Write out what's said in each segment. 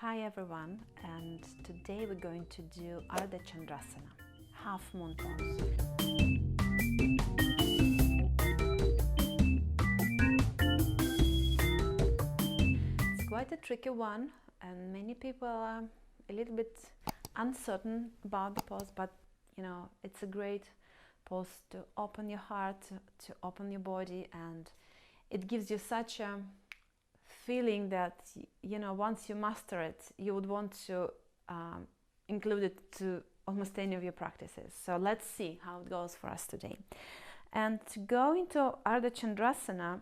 Hi everyone, and today we're going to do Ardha Chandrasana, half moon pose. It's quite a tricky one, and many people are a little bit uncertain about the pose, but it's a great pose to open your heart, to open your body, and it gives you such a feeling that once you master it, you would want to include it to almost any of your practices. So let's see how it goes for us today. And to go into Ardha Chandrasana,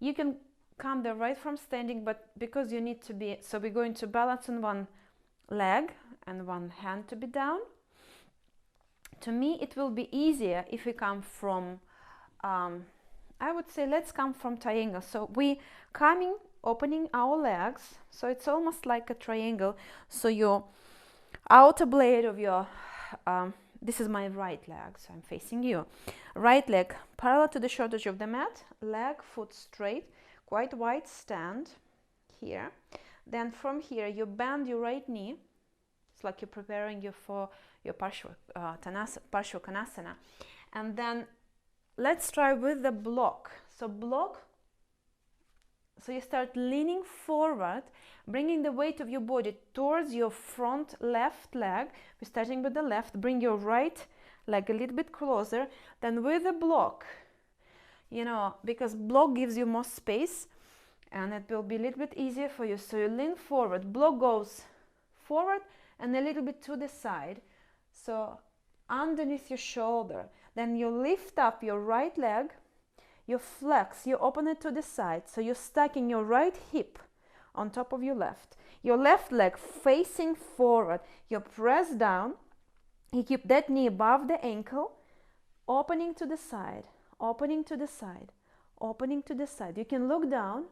you can come there right from standing, but because you need to be, so we're going to balance on one leg and one hand to be down. To me, it will be easier if we come from, I would say, let's come from triangle. So we coming, opening our legs, so it's almost like a triangle. So your outer blade of your, this is my right leg, so I'm facing you. Right leg parallel to the short edge of the mat, leg, foot straight, quite wide stand here. Then from here, you bend your right knee. It's like you're preparing you for your Parshvakonasana. And then let's try with the block. So block. So you start leaning forward, bringing the weight of your body towards your front left leg. We're starting with the left. Bring your right leg a little bit closer. Then with the block, because block gives you more space and it will be a little bit easier for you. So you lean forward. Block goes forward and a little bit to the side. So underneath your shoulder. Then you lift up your right leg. You flex, you open it to the side, so you're stacking your right hip on top of your left leg facing forward. You press down, you keep that knee above the ankle, opening to the side, opening to the side, opening to the side. You can look down,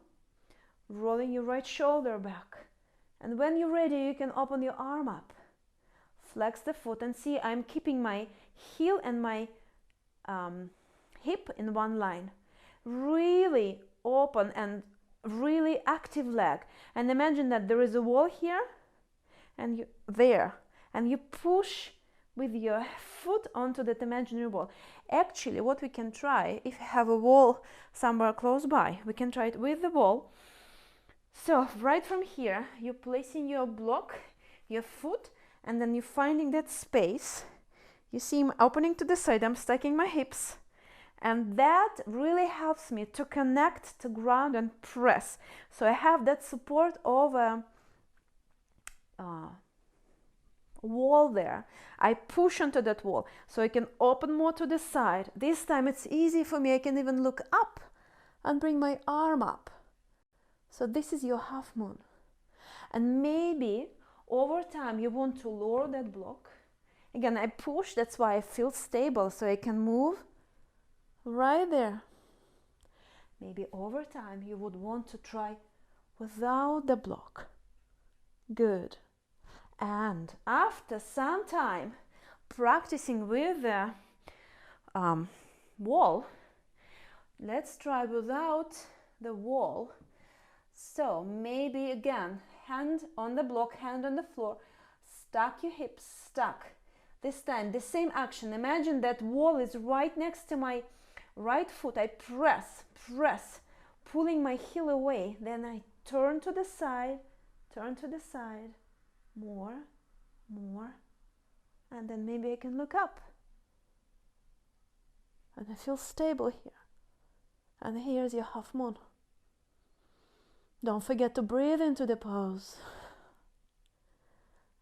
rolling your right shoulder back, and when you're ready, you can open your arm up, flex the foot, and see I'm keeping my heel and my hip in one line. Really open and really active leg, and imagine that there is a wall here and you there, and you push with your foot onto that imaginary wall. Actually, what we can try, if you have a wall somewhere close by, we can try it with the wall. So right from here, you're placing your block, your foot, and then you're finding that space. You see I'm opening to the side, I'm stacking my hips. And that really helps me to connect to ground and press. So I have that support of a wall there. I push onto that wall so I can open more to the side. This time it's easy for me. I can even look up and bring my arm up. So this is your half moon. And maybe over time you want to lower that block. Again, I push, that's why I feel stable, so I can move right there. Maybe over time you would want to try without the block. Good. And after some time practicing with the wall, let's try without the wall. So maybe again, hand on the block, hand on the floor, stack your hips, stack. This time the same action. Imagine that wall is right next to my right foot. I press, pulling my heel away. Then I turn to the side, more, and then maybe I can look up. And I feel stable here. And here's your half moon. Don't forget to breathe into the pose.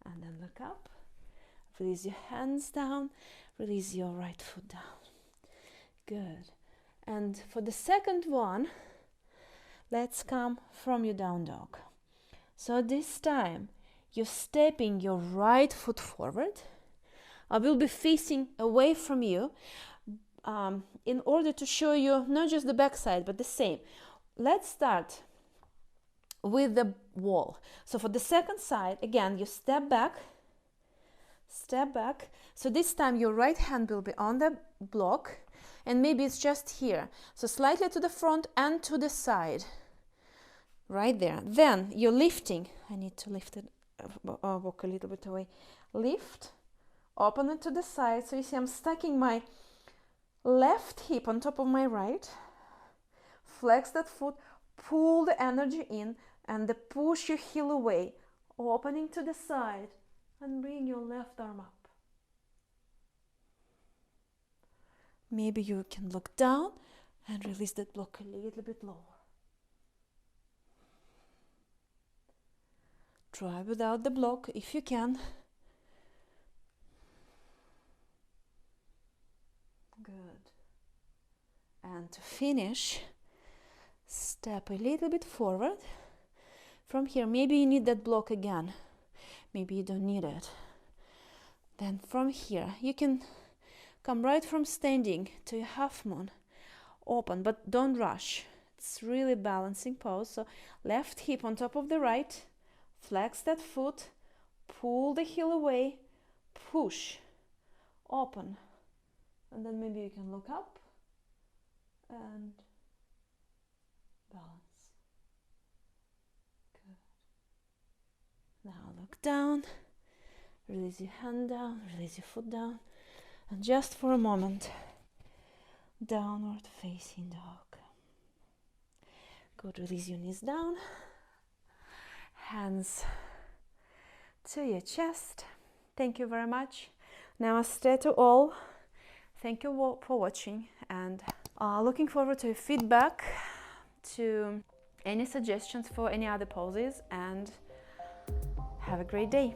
And then look up. Release your hands down. Release your right foot down. Good. And for the second one, let's come from your down dog. So this time, you're stepping your right foot forward. I will be facing away from you in order to show you not just the back side, but the same. Let's start with the wall. So for the second side, again, you step back. So this time your right hand will be on the block. And maybe it's just here. So slightly to the front and to the side. right there. Then you're lifting. I need to lift it, walk a little bit away. Lift, open it to the side. So you see I'm stacking my left hip on top of my right. Flex that foot, pull the energy in, and then push your heel away, opening to the side, and bring your left arm up. Maybe you can look down and release that block a little bit lower. Try without the block if you can. Good. And to finish, step a little bit forward. From here, maybe you need that block again. Maybe you don't need it. Then from here, you can come right from standing to a half moon. Open, but don't rush. It's really balancing pose. So left hip on top of the right. Flex that foot. Pull the heel away. Push. Open. And then maybe you can look up and balance. Good. Now look down. Release your hand down. Release your foot down. And just for a moment, downward facing dog. Good, release your knees down. Hands to your chest. Thank you very much. Namaste to all. Thank you for watching, and looking forward to your feedback, to any suggestions for any other poses, and have a great day.